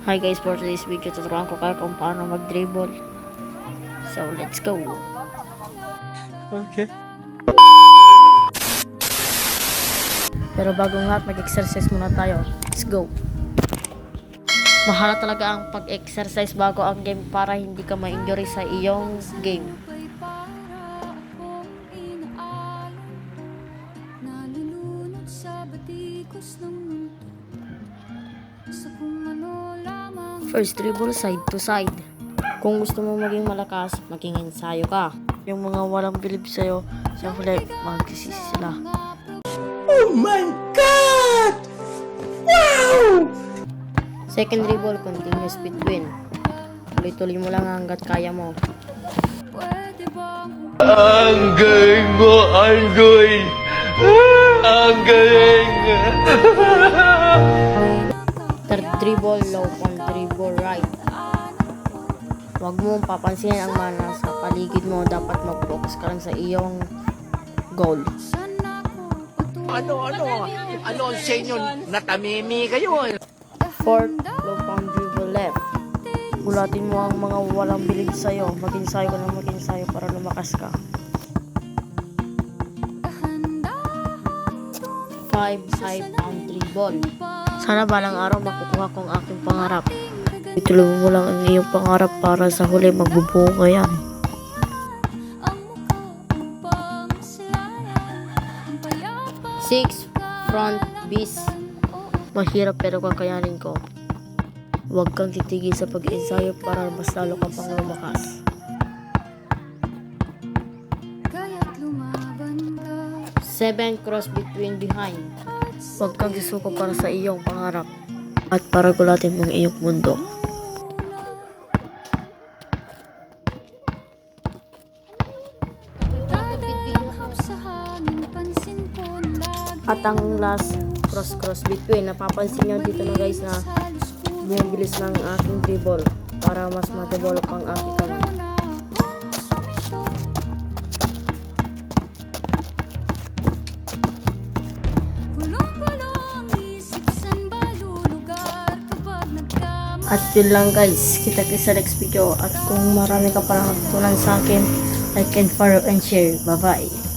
Hi guys, for today's video, tuturuan ko kayo kung paano mag-dribble. So, let's go! Okay. Pero bago nga, mag-exercise muna tayo. Let's go! Mahalaga talaga ang pag-exercise bago ang game para hindi ka ma-injury sa iyong game. First dribble, side to side. Kung gusto mo maging malakas, maging ensayo ka. Yung mga walang bilib sa'yo, siyempre, magsisisi sila. Oh my God! Wow! Second dribble, continuous between. Tuloy-tuloy mo lang hanggat kaya mo. Ang galing mo, Andoy! Ang galing! Third dribble, low on dribble right. Huwag mo papansinin ang mana sa paligid mo. Dapat mag-focus ka lang sa iyong goal. Ano ang sa inyo? Natamimi kayo. Fourth, low on dribble left. Gulatin mo ang mga walang bilib sa'yo. Mag-ensayo ka ng mag-ensayo para lumakas ka. 5, side on dribble. Sana balang araw makukuha ko ang aking pangarap. Ituloy mo lang ang iyong pangarap para sa huli magbubuo ka yan. 6, front beast. Mahirap pero kakayanin ko. Huwag kang titigil sa pag-ensayo para mas lalo kang pang lumakas. 7, cross between behind. Huwag kang susuko para sa iyong pangarap at para gulatin mo ang iyong mundo. At ang last, cross between. Napapansin nyo dito na guys na bumibilis ng aking dribble para mas ma-develop ang aking kamay. At yun lang guys, kita-kits sa next video. At kung marami ka pa natutunan sa akin, like and follow and share. Bye bye.